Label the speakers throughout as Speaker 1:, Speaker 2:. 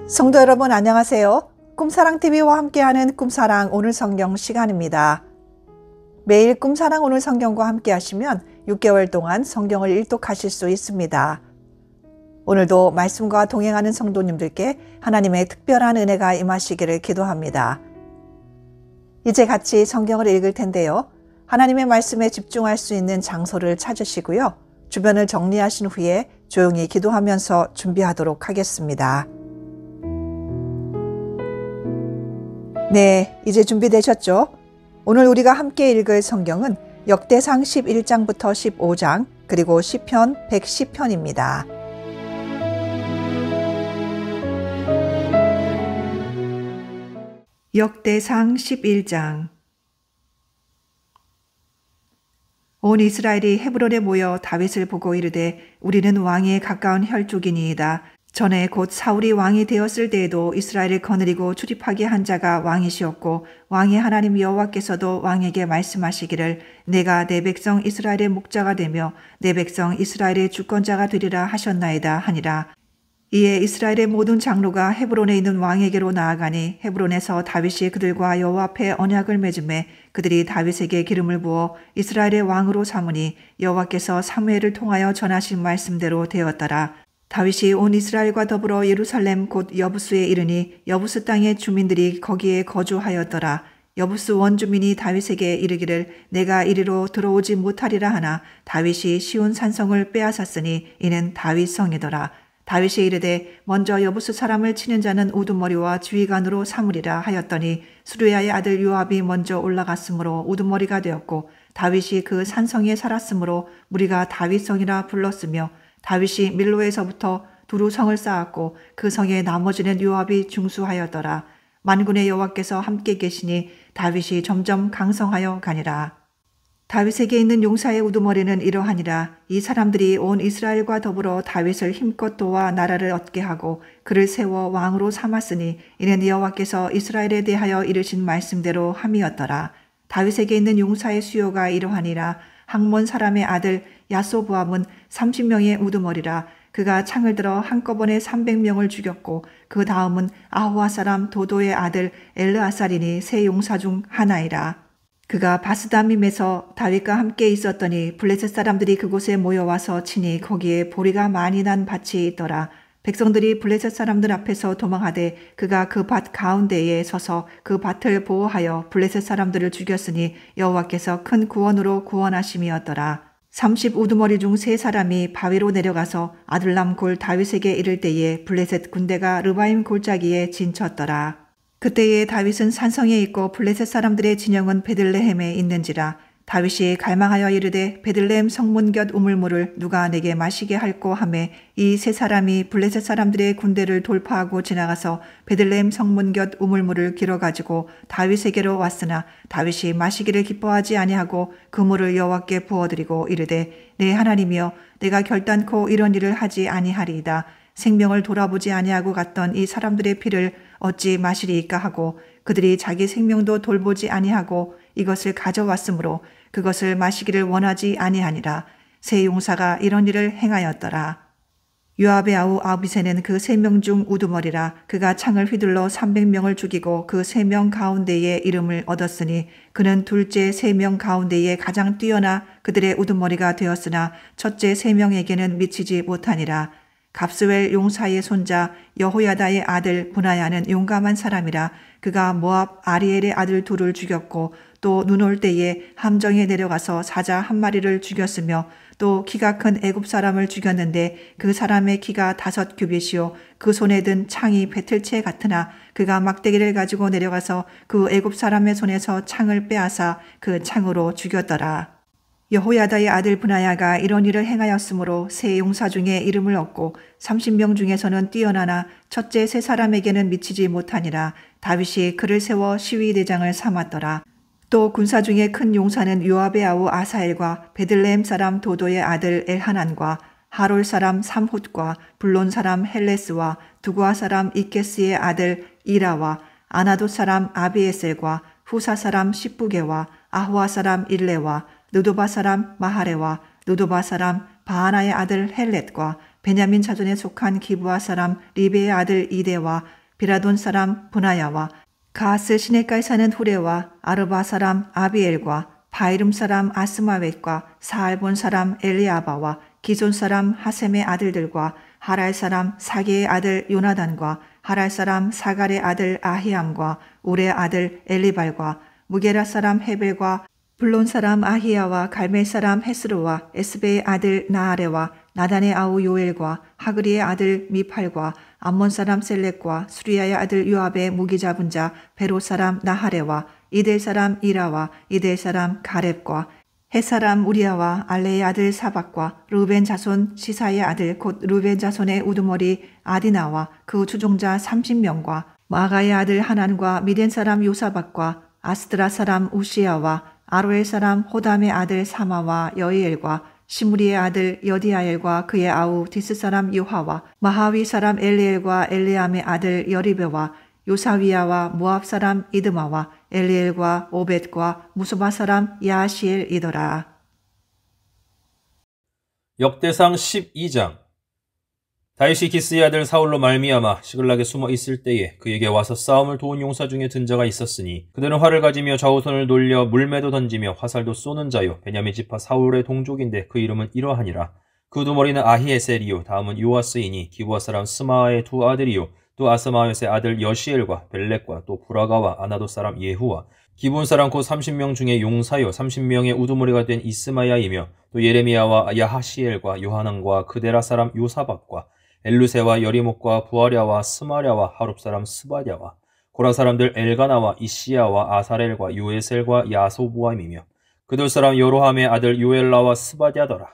Speaker 1: 성도 여러분 안녕하세요. 꿈사랑TV와 함께하는 꿈사랑 오늘 성경 시간입니다. 매일 꿈사랑 오늘 성경과 함께 하시면 6개월 동안 성경을 일독하실 수 있습니다. 오늘도 말씀과 동행하는 성도님들께 하나님의 특별한 은혜가 임하시기를 기도합니다. 이제 같이 성경을 읽을 텐데요. 하나님의 말씀에 집중할 수 있는 장소를 찾으시고요. 주변을 정리하신 후에 조용히 기도하면서 준비하도록 하겠습니다. 네, 이제 준비되셨죠? 오늘 우리가 함께 읽을 성경은 역대상 11장부터 15장 그리고 시편 110편입니다. 역대상 11장. 온 이스라엘이 헤브론에 모여 다윗을 보고 이르되 우리는 왕에 가까운 혈족이니이다. 전에 곧 사울이 왕이 되었을 때에도 이스라엘을 거느리고 출입하게 한 자가 왕이시었고 왕의 하나님 여호와께서도 왕에게 말씀하시기를 내가 내 백성 이스라엘의 목자가 되며 내 백성 이스라엘의 주권자가 되리라 하셨나이다 하니라. 이에 이스라엘의 모든 장로가 헤브론에 있는 왕에게로 나아가니 헤브론에서 다윗이 그들과 여호와 앞에 언약을 맺음에 그들이 다윗에게 기름을 부어 이스라엘의 왕으로 삼으니 여호와께서 사무엘을 통하여 전하신 말씀대로 되었더라. 다윗이 온 이스라엘과 더불어 예루살렘 곧 여부스에 이르니 여부스 땅의 주민들이 거기에 거주하였더라. 여부스 원주민이 다윗에게 이르기를 내가 이리로 들어오지 못하리라 하나 다윗이 시온 산성을 빼앗았으니 이는 다윗 성이더라. 다윗이 이르되 먼저 여부스 사람을 치는 자는 우두머리와 지휘관으로 삼으리라 하였더니 수르야의 아들 요압이 먼저 올라갔으므로 우두머리가 되었고 다윗이 그 산성에 살았으므로 무리가 다윗성이라 불렀으며 다윗이 밀로에서부터 두루 성을 쌓았고 그 성에 나머지는 요압이 중수하였더라. 만군의 여호와께서 함께 계시니 다윗이 점점 강성하여 가니라. 다윗에게 있는 용사의 우두머리는 이러하니라. 이 사람들이 온 이스라엘과 더불어 다윗을 힘껏 도와 나라를 얻게 하고 그를 세워 왕으로 삼았으니 이는 여호와께서 이스라엘에 대하여 이르신 말씀대로 함이었더라. 다윗에게 있는 용사의 수요가 이러하니라. 학몬 사람의 아들 야소부암은 30명의 우두머리라. 그가 창을 들어 한꺼번에 300명을 죽였고 그 다음은 아호와 사람 도도의 아들 엘르아살이니 세 용사 중 하나이라. 그가 바스다밈에서 다윗과 함께 있었더니 블레셋 사람들이 그곳에 모여와서 치니 거기에 보리가 많이 난 밭이 있더라. 백성들이 블레셋 사람들 앞에서 도망하되 그가 그 밭 가운데에 서서 그 밭을 보호하여 블레셋 사람들을 죽였으니 여호와께서 큰 구원으로 구원하심이었더라. 30우두머리 중 3사람이 바위로 내려가서 아둘람 골 다윗에게 이를 때에 블레셋 군대가 르바임 골짜기에 진쳤더라. 그때에 다윗은 산성에 있고 블레셋 사람들의 진영은 베들레헴에 있는지라. 다윗이 갈망하여 이르되 베들레헴 성문 곁 우물물을 누가 내게 마시게 할꼬 하매 이 3사람이 블레셋 사람들의 군대를 돌파하고 지나가서 베들레헴 성문 곁 우물물을 길어가지고 다윗에게로 왔으나 다윗이 마시기를 기뻐하지 아니하고 그 물을 여호와께 부어드리고 이르되 내 하나님이여 내가 결단코 이런 일을 하지 아니하리이다. 생명을 돌아보지 아니하고 갔던 이 사람들의 피를 어찌 마시리이까 하고 그들이 자기 생명도 돌보지 아니하고 이것을 가져왔으므로 그것을 마시기를 원하지 아니하니라. 세 용사가 이런 일을 행하였더라. 요압의 아우 아비새는 그 3명 중 우두머리라. 그가 창을 휘둘러 300명을 죽이고 그 3명 가운데에 이름을 얻었으니 그는 둘째 3명 가운데에 가장 뛰어나 그들의 우두머리가 되었으나 첫째 3명에게는 미치지 못하니라. 갑스웰 용사의 손자 여호야다의 아들 분하야는 용감한 사람이라. 그가 모압 아리엘의 아들 둘을 죽였고 또 눈 올 때에 함정에 내려가서 사자 1마리를 죽였으며 또 키가 큰 애굽 사람을 죽였는데 그 사람의 키가 5규빗이요 그 손에 든 창이 배틀채 같으나 그가 막대기를 가지고 내려가서 그 애굽 사람의 손에서 창을 빼앗아 그 창으로 죽였더라. 여호야다의 아들 분하야가 이런 일을 행하였으므로 세 용사 중에 이름을 얻고 30명 중에서는 뛰어나나 첫째 3사람에게는 미치지 못하니라. 다윗이 그를 세워 시위대장을 삼았더라. 또 군사 중에 큰 용사는 요압의 아우 아사엘과 베들레헴 사람 도도의 아들 엘하난과 하롤 사람 삼훗과 블론 사람 헬레스와 두구아 사람 이케스의 아들 이라와 아나돗 사람 아비에셀과 후사 사람 십부게와 아호아 사람 일레와 느도바 사람 마하레와 느도바 사람 바하나의 아들 헬렛과 베냐민 자손에 속한 기브아 사람 리베의 아들 이데와 비라돈 사람 브나야와 가스 시내가에 사는 후레와 아르바 사람 아비엘과 바이름 사람 아스마웻과 사알본 사람 엘리아바와 기존 사람 하셈의 아들들과 하랄 사람 사게의 아들 요나단과 하랄 사람 사갈의 아들 아히암과 우레 아들 엘리발과 무게라 사람 헤벨과 블론 사람 아히야와 갈멜 사람 헤스루와 에스베의 아들 나아레와 나단의 아우 요엘과 하그리의 아들 미팔과 암몬 사람 셀렉과 수리야의 아들 요압의 무기 잡은 자 베로 사람 나하레와 이델 사람 이라와 이델 사람 가렙과 헷 사람 우리야와 알레의 아들 사박과 루벤 자손 시사의 아들 곧 루벤 자손의 우두머리 아디나와 그 추종자 30명과 마가의 아들 하난과 미덴 사람 요사박과 아스드라 사람 우시야와 아로엘 사람 호담의 아들 사마와 여이엘과 시므리의 아들 여디아엘과 그의 아우 디스 사람 요하와 마하위 사람 엘리엘과 엘리암의 아들 여리베와 요사위야와 모압 사람 이드마와 엘리엘과 오벳과 무소바 사람 야시엘이더라.
Speaker 2: 역대상 12장. 다윗이 기스의 아들 사울로 말미암아 시글락에 숨어 있을 때에 그에게 와서 싸움을 도운 용사 중에 든 자가 있었으니 그들은 활을 가지며 좌우손을 돌려 물매도 던지며 화살도 쏘는 자요 베냐민 지파 사울의 동족인데 그 이름은 이러하니라. 그 두머리는 아히에셀이요 다음은 요아스이니 기브아 사람 스마아의 두 아들이요 또 아스마웻의 아들 여시엘과 벨렉과 또 부라가와 아나도 사람 예후와 기브온 사람 곧 30명 중에 용사요 30명의 우두머리가 된 이스마야이며 또 예레미야와 야하시엘과 요하난과 그데라 사람 요사박과 엘루세와 여리목과 부아랴와 스마랴와 하룹 사람 스바랴와 고라 사람들 엘가나와 이시야와 아사렐과 요에셀과 야소부암이며 그들 사람 여로함의 아들 요엘라와 스바랴더라.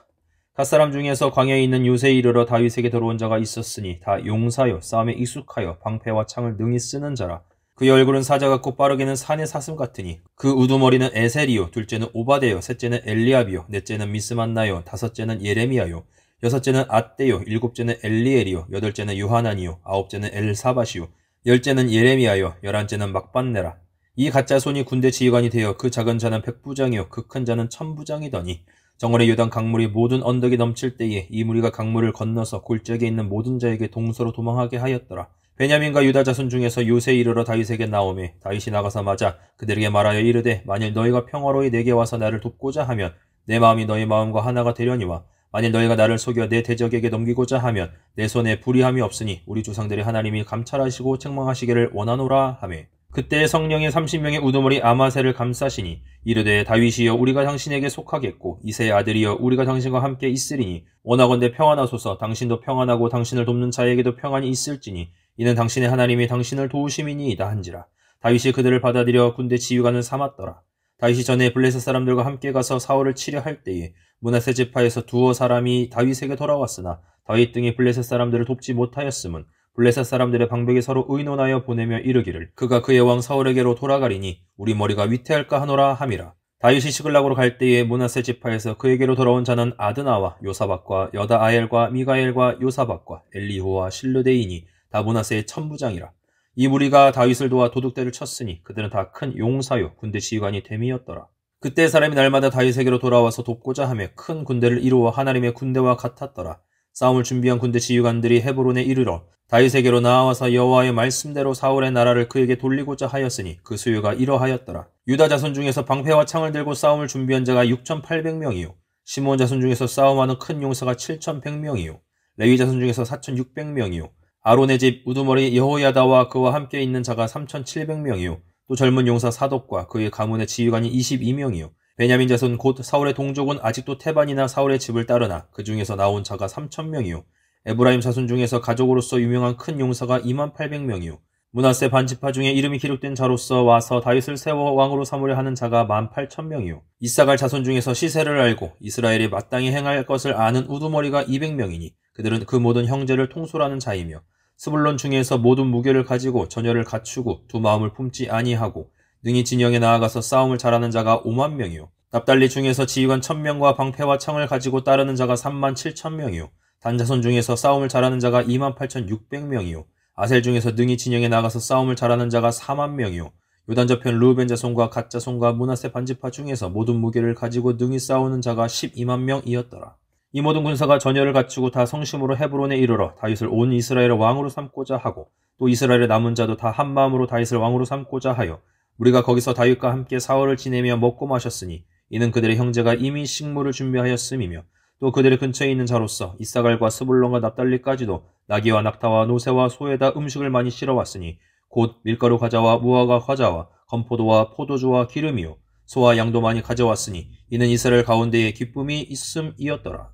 Speaker 2: 갓 사람 중에서 광야에 있는 요새에 이르러 다윗에게 들어온 자가 있었으니 다 용사요 싸움에 익숙하여 방패와 창을 능히 쓰는 자라. 그의 얼굴은 사자 같고 빠르게는 산의 사슴 같으니 그 우두머리는 에셀이요 둘째는 오바데요 셋째는 엘리압이요 넷째는 미스만나요 다섯째는 예레미야요 여섯째는 앗데요 일곱째는 엘리엘이요 여덟째는 요하난이요 아홉째는 엘사바시요 열째는 예레미야요 열한째는 막반네라. 이 가짜 손이 군대 지휘관이 되어 그 작은 자는 백부장이요 그 큰 자는 천부장이더니 정월의 요단 강물이 모든 언덕이 넘칠 때에 이 무리가 강물을 건너서 골짜기에 있는 모든 자에게 동서로 도망하게 하였더라. 베냐민과 유다 자손 중에서 요새에 이르러 다윗에게 나오매 다윗이 나가서 맞아 그들에게 말하여 이르되 만일 너희가 평화로이 내게 와서 나를 돕고자 하면 내 마음이 너희 마음과 하나가 되려니와 만일 너희가 나를 속여 내 대적에게 넘기고자 하면 내 손에 불의함이 없으니 우리 조상들의 하나님이 감찰하시고 책망하시기를 원하노라 하매 그때 성령이 30명의 우두머리 아마셀을 감싸시니 이르되 다윗이여 우리가 당신에게 속하겠고 이새의 아들이여 우리가 당신과 함께 있으리니 원하건대 평안하소서. 당신도 평안하고 당신을 돕는 자에게도 평안이 있을지니 이는 당신의 하나님이 당신을 도우심이니이다 한지라. 다윗이 그들을 받아들여 군대 지휘관을 삼았더라. 다윗이 전에 블레셋 사람들과 함께 가서 사울을 치려 할 때에 므낫세 지파에서 두어 사람이 다윗에게 돌아왔으나 다윗 등이 블레셋 사람들을 돕지 못하였음은 블레셋 사람들의 방백이 서로 의논하여 보내며 이르기를 그가 그의 왕 사울에게로 돌아가리니 우리 머리가 위태할까 하노라 함이라. 다윗이 시글락으로 갈 때에 므낫세 지파에서 그에게로 돌아온 자는 아드나와 요사박과 여다아엘과 미가엘과 요사박과 엘리후와 실르데이니 다 므낫세의 천부장이라. 이 무리가 다윗을 도와 도둑대를 쳤으니 그들은 다 큰 용사요 군대 지휘관이 됨이었더라. 그때 사람이 날마다 다윗에게로 돌아와서 돕고자 하며 큰 군대를 이루어 하나님의 군대와 같았더라. 싸움을 준비한 군대 지휘관들이 헤브론에 이르러 다윗에게로 나와서 여호와의 말씀대로 사울의 나라를 그에게 돌리고자 하였으니 그 수요가 이러하였더라. 유다 자손 중에서 방패와 창을 들고 싸움을 준비한 자가 6,800명이요 시므온 자손 중에서 싸움하는 큰 용사가 7,100명이요 레위 자손 중에서 4,600명이요 아론의 집 우두머리 여호야다와 그와 함께 있는 자가 3,700명이요 또 젊은 용사 사독과 그의 가문의 지휘관이 22명이요 베냐민 자손 곧 사울의 동족은 아직도 태반이나 사울의 집을 따르나 그 중에서 나온 자가 3,000명이요 에브라임 자손 중에서 가족으로서 유명한 큰 용사가 28,000명이요 므낫세 반지파 중에 이름이 기록된 자로서 와서 다윗을 세워 왕으로 삼으려 하는 자가 18,000명이요 이사갈 자손 중에서 시세를 알고 이스라엘이 마땅히 행할 것을 아는 우두머리가 200명이니 그들은 그 모든 형제를 통솔하는 자이며 스불론 중에서 모든 무게를 가지고 전열을 갖추고 두 마음을 품지 아니하고 능히 진영에 나아가서 싸움을 잘하는 자가 50,000명이요 납달리 중에서 지휘관 1,000명과 방패와 창을 가지고 따르는 자가 37,000명이요 단 자손 중에서 싸움을 잘하는 자가 28,600명이요 아셀 중에서 능히 진영에 나가서 싸움을 잘하는 자가 40,000명이요 요단 저편 르우벤 자손과 갓 자손과 므낫세 반지파 중에서 모든 무게를 가지고 능히 싸우는 자가 120,000명이었더라. 이 모든 군사가 전열을 갖추고 다 성심으로 헤브론에 이르러 다윗을 온 이스라엘의 왕으로 삼고자 하고 또 이스라엘의 남은 자도 다 한마음으로 다윗을 왕으로 삼고자 하여 우리가 거기서 다윗과 함께 사흘을 지내며 먹고 마셨으니 이는 그들의 형제가 이미 식물을 준비하였음이며 또 그들의 근처에 있는 자로서 이사갈과 스불론과 납달리까지도 나귀와 낙타와 노새와 소에다 음식을 많이 실어왔으니 곧 밀가루 과자와 무화과 과자와 건포도와 포도주와 기름이요 소와 양도 많이 가져왔으니 이는 이스라엘 가운데에 기쁨이 있음이었더라.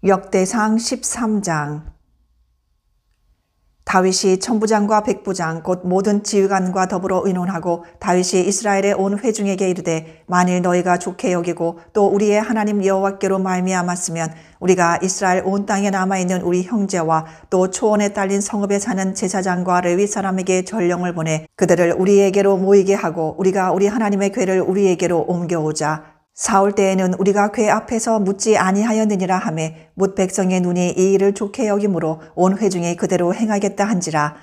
Speaker 1: 역대상 13장. 다윗이 천부장과 백부장 곧 모든 지휘관과 더불어 의논하고 다윗이 이스라엘의 온 회중에게 이르되 만일 너희가 좋게 여기고 또 우리의 하나님 여호와께로 말미암았으면 우리가 이스라엘 온 땅에 남아있는 우리 형제와 또 초원에 딸린 성읍에 사는 제사장과 레위 사람에게 전령을 보내 그들을 우리에게로 모이게 하고 우리가 우리 하나님의 궤를 우리에게로 옮겨오자. 사울 때에는 우리가 궤 앞에서 묻지 아니하였느니라 하매 뭇 백성의 눈이 이 일을 좋게 여김으로 온 회중이 그대로 행하겠다 한지라.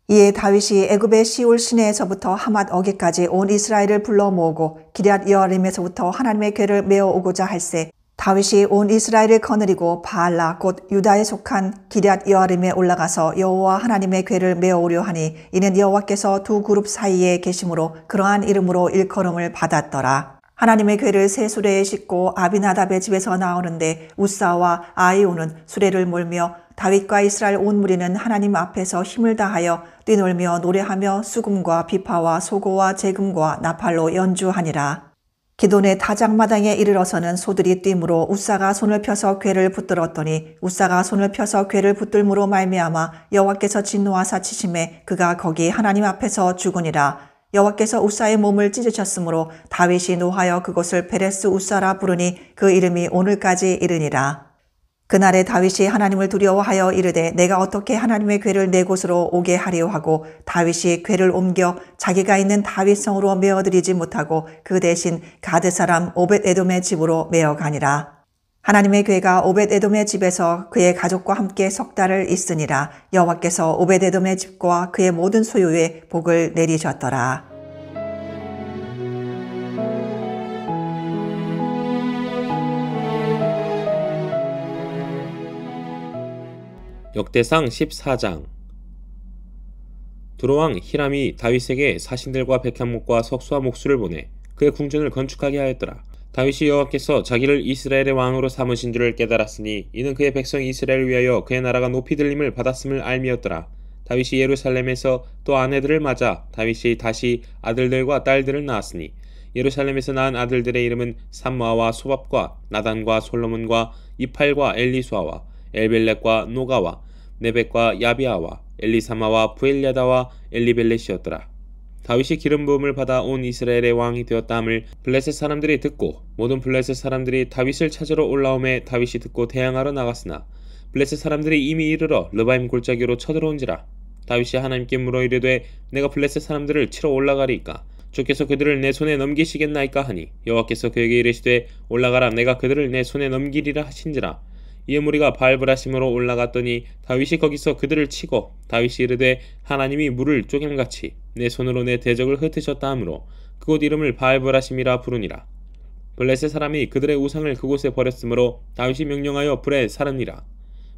Speaker 1: 이에 다윗이 애굽의 시울 시내에서부터 하맛 어기까지 온 이스라엘을 불러 모으고 기럇 여아림에서부터 하나님의 궤를 메어 오고자 할세 다윗이 온 이스라엘을 거느리고 바알라 곧 유다에 속한 기럇 여아림에 올라가서 여호와 하나님의 궤를 메어 오려 하니 이는 여호와께서 두 그룹 사이에 계심으로 그러한 이름으로 일컬음을 받았더라. 하나님의 궤를 새 수레에 싣고 아비나답의 집에서 나오는데 우사와 아이오는 수레를 몰며 다윗과 이스라엘 온 무리는 하나님 앞에서 힘을 다하여 뛰놀며 노래하며 수금과 비파와 소고와 재금과 나팔로 연주하니라. 기돈의 타작마당에 이르러서는 소들이 뛰므로 우사가 손을 펴서 궤를 붙들었더니 우사가 손을 펴서 궤를 붙들므로 말미암아 여호와께서 진노하사 치심에 그가 거기 하나님 앞에서 죽으니라. 여호와께서 우사의 몸을 찢으셨으므로 다윗이 노하여 그곳을 베레스 우사라 부르니 그 이름이 오늘까지 이르니라. 그날에 다윗이 하나님을 두려워하여 이르되 내가 어떻게 하나님의 궤를 내 곳으로 오게 하리오 하고 다윗이 궤를 옮겨 자기가 있는 다윗성으로 메어드리지 못하고 그 대신 가드 사람 오벳에돔의 집으로 메어 가니라. 하나님의 궤가 오벳에돔의 집에서 그의 가족과 함께 석 달을 있으니라. 여호와께서 오벳에돔의 집과 그의 모든 소유에 복을 내리셨더라.
Speaker 3: 역대상 14장. 두로왕 히람이 다윗에게 사신들과 백향목과 석수와 목수를 보내 그의 궁전을 건축하게 하였더라. 다윗이 여호와께서 자기를 이스라엘의 왕으로 삼으신 줄을 깨달았으니 이는 그의 백성 이스라엘을 위하여 그의 나라가 높이 들림을 받았음을 알미었더라. 다윗이 예루살렘에서 또 아내들을 맞아 다윗이 다시 아들들과 딸들을 낳았으니 예루살렘에서 낳은 아들들의 이름은 삼마와 소밥과 나단과 솔로몬과 이팔과 엘리수아와 엘벨렉과 노가와 네벡과 야비아와 엘리사마와 부엘야다와 엘리벨렛이었더라. 다윗이 기름 부음을 받아 온 이스라엘의 왕이 되었다 함을 블레셋 사람들이 듣고 모든 블레셋 사람들이 다윗을 찾으러 올라오매 다윗이 듣고 대항하러 나갔으나 블레셋 사람들이 이미 이르러 르바임 골짜기로 쳐들어온지라. 다윗이 하나님께 물어 이르되 내가 블레셋 사람들을 치러 올라가리이까 주께서 그들을 내 손에 넘기시겠나이까 하니 여호와께서 그에게 이르시되 올라가라 내가 그들을 내 손에 넘기리라 하신지라. 이에 무리가 바알브라심으로 올라갔더니 다윗이 거기서 그들을 치고 다윗이 이르되 하나님이 물을 쪼갬같이 내 손으로 내 대적을 흩으셨다 하므로 그곳 이름을 바알브라심이라 부르니라. 블레셋 사람이 그들의 우상을 그곳에 버렸으므로 다윗이 명령하여 불에 살으니라.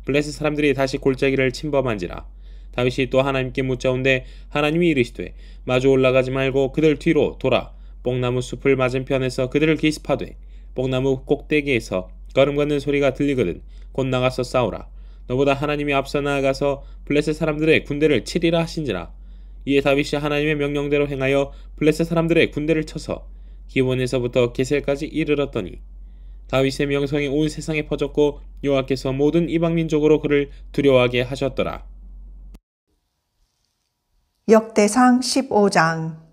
Speaker 3: 블레셋 사람들이 다시 골짜기를 침범한지라. 다윗이 또 하나님께 묻자온데 하나님이 이르시되 마주 올라가지 말고 그들 뒤로 돌아 뽕나무 숲을 맞은편에서 그들을 기습하되 뽕나무 꼭대기에서 걸음 걷는 소리가 들리거든 곧 나가서 싸우라. 너보다 하나님이 앞서 나아가서 블레셋 사람들의 군대를 치리라 하신지라. 이에 다윗이 하나님의 명령대로 행하여 블레셋 사람들의 군대를 쳐서 기본에서부터 게셀까지 이르렀더니 다윗의 명성이 온 세상에 퍼졌고 여호와께서 모든 이방 민족으로 그를 두려워하게 하셨더라.
Speaker 1: 역대상 15장.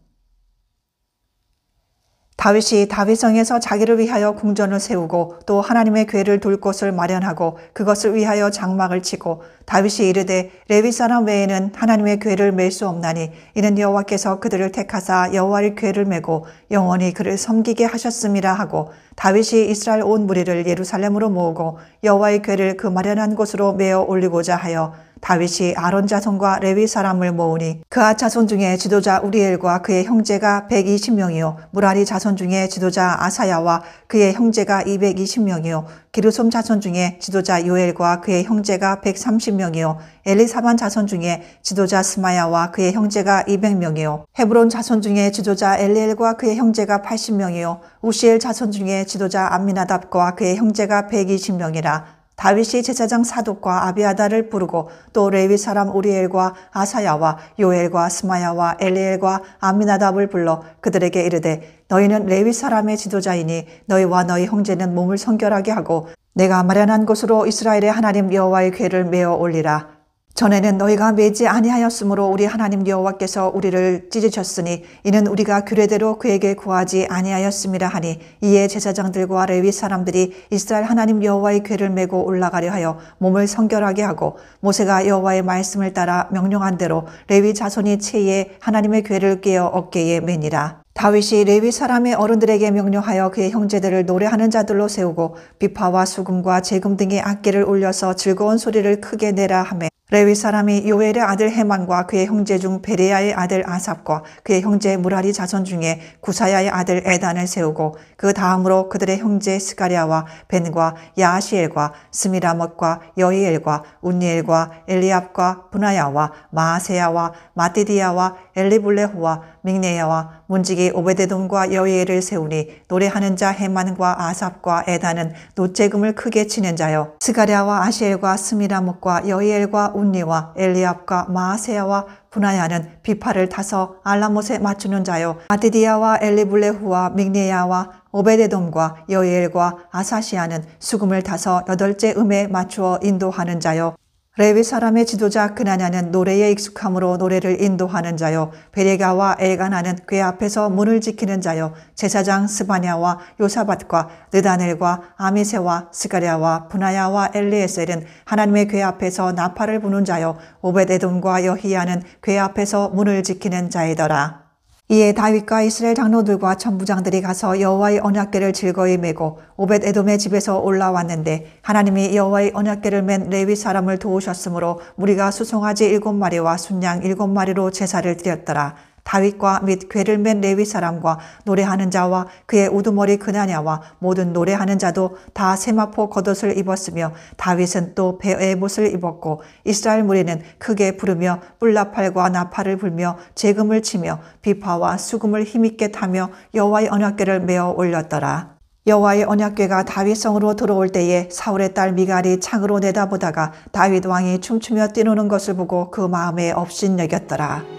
Speaker 1: 다윗이 다윗성에서 자기를 위하여 궁전을 세우고 또 하나님의 궤를 둘 곳을 마련하고 그것을 위하여 장막을 치고 다윗이 이르되 레위 사람 외에는 하나님의 궤를 맬 수 없나니 이는 여호와께서 그들을 택하사 여호와의 궤를 메고 영원히 그를 섬기게 하셨음이라 하고 다윗이 이스라엘 온 무리를 예루살렘으로 모으고 여호와의 궤를 그 마련한 곳으로 메어 올리고자 하여 다윗이 아론 자손과 레위 사람을 모으니 그아 자손 중에 지도자 우리엘과 그의 형제가 120명이요 무라리 자손 중에 지도자 아사야와 그의 형제가 220명이요 기르솜 자손 중에 지도자 요엘과 그의 형제가 130명이요 엘리사반 자손 중에 지도자 스마야와 그의 형제가 200명이요 헤브론 자손 중에 지도자 엘리엘과 그의 형제가 80명이요 우시엘 자손 중에 지도자 암미나답과 그의 형제가 120명이라. 다윗이 제사장 사독과 아비아다를 부르고 또 레위 사람 우리엘과 아사야와 요엘과 스마야와 엘리엘과 암미나답을 불러 그들에게 이르되 너희는 레위 사람의 지도자이니 너희와 너희 형제는 몸을 성결하게 하고 내가 마련한 곳으로 이스라엘의 하나님 여호와의 궤를 메어 올리라. 전에는 너희가 매지 아니하였으므로 우리 하나님 여호와께서 우리를 찢으셨으니 이는 우리가 규례대로 그에게 구하지 아니하였음이라 하니 이에 제사장들과 레위 사람들이 이스라엘 하나님 여호와의 궤를 메고 올라가려 하여 몸을 성결하게 하고 모세가 여호와의 말씀을 따라 명령한 대로 레위 자손이 채에 하나님의 궤를 꿰어 어깨에 매니라. 다윗이 레위 사람의 어른들에게 명령하여 그의 형제들을 노래하는 자들로 세우고 비파와 수금과 제금 등의 악기를 울려서 즐거운 소리를 크게 내라 하매 레위 사람이 요엘의 아들 헤만과 그의 형제 중 베레야의 아들 아삽과 그의 형제 무라리 자손 중에 구사야의 아들 에단을 세우고 그 다음으로 그들의 형제 스가랴와 벤과 야시엘과 스미라못과 여이엘과 운니엘과 엘리압과 분하야와 마아세야와 마띠디야와 엘리블레후와 믹네야와 문지기 오베데돔과 여이엘을 세우니 노래하는 자 헤만과 아삽과 에단은 노재금을 크게 치는 자요 스가랴와 아시엘과 스미라못과 여이엘과 운니와 엘리압과 마아세야와 분하야는 비파를 타서 알라못에 맞추는 자요 마띠디야와 엘리블레후와 믹네야와 오베데돔과 여이엘과 아사시아는 수금을 타서 8째 음에 맞추어 인도하는 자요 레위 사람의 지도자 그나냐는 노래에 익숙함으로 노래를 인도하는 자요 베레가와 엘가나는 궤 앞에서 문을 지키는 자요 제사장 스바냐와 요사밧과 느다넬과 아미세와 스가랴와 분하야와 엘리에셀은 하나님의 궤 앞에서 나팔을 부는 자요 오벳에돔과 여히야는 궤 앞에서 문을 지키는 자이더라. 이에 다윗과 이스라엘 장로들과 천부장들이 가서 여호와의 언약궤를 즐거이 메고 오벳에돔의 집에서 올라왔는데 하나님이 여호와의 언약궤를 맨 레위 사람을 도우셨으므로 무리가 수송아지 7마리와 순양 7마리로 제사를 드렸더라. 다윗과 및 궤를 맨 레위 사람과 노래하는 자와 그의 우두머리 그나냐와 모든 노래하는 자도 다 세마포 겉옷을 입었으며 다윗은 또 베에봇을 입었고 이스라엘 무리는 크게 부르며 뿔나팔과 나팔을 불며 재금을 치며 비파와 수금을 힘있게 타며 여호와의 언약궤를 메어 올렸더라. 여호와의 언약궤가 다윗성으로 들어올 때에 사울의 딸 미갈이 창으로 내다보다가 다윗 왕이 춤추며 뛰노는 것을 보고 그 마음에 업신여겼더라.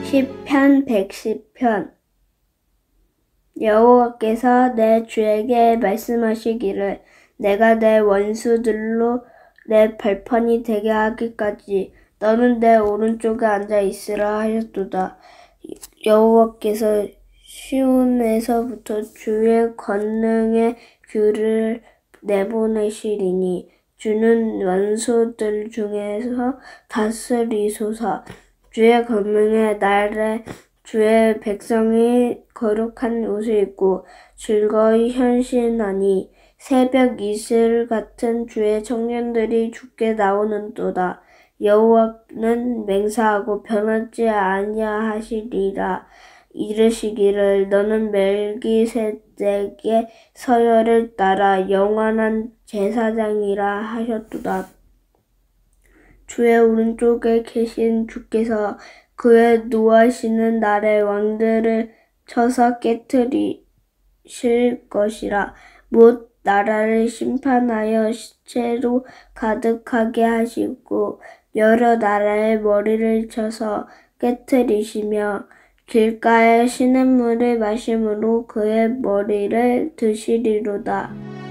Speaker 4: 시편 110편. 여호와께서 내 주에게 말씀하시기를 내가 내 원수들로 내 발판이 되게 하기까지 너는 내 오른쪽에 앉아 있으라 하셨도다. 여호와께서 시온에서부터 주의 권능의 규를 내보내시리니 주는 원수들 중에서 다스리소서. 주의 권능의 날에 주의 백성이 거룩한 옷을 입고 즐거이 현신하니 새벽 이슬 같은 주의 청년들이 주께 나오는도다. 여호와는 맹세하고 변하지 아니하시리라. 이르시기를 너는 멜기세덱의 서열을 따라 영원한 제사장이라 하셨도다. 주의 오른쪽에 계신 주께서 그의 노하시는 날에 왕들을 쳐서 깨뜨리실 것이라. 못 나라를 심판하여 시체로 가득하게 하시고 여러 나라의 머리를 쳐서 깨뜨리시며 길가의 시냇물을 마심으로 그의 머리를 드시리로다.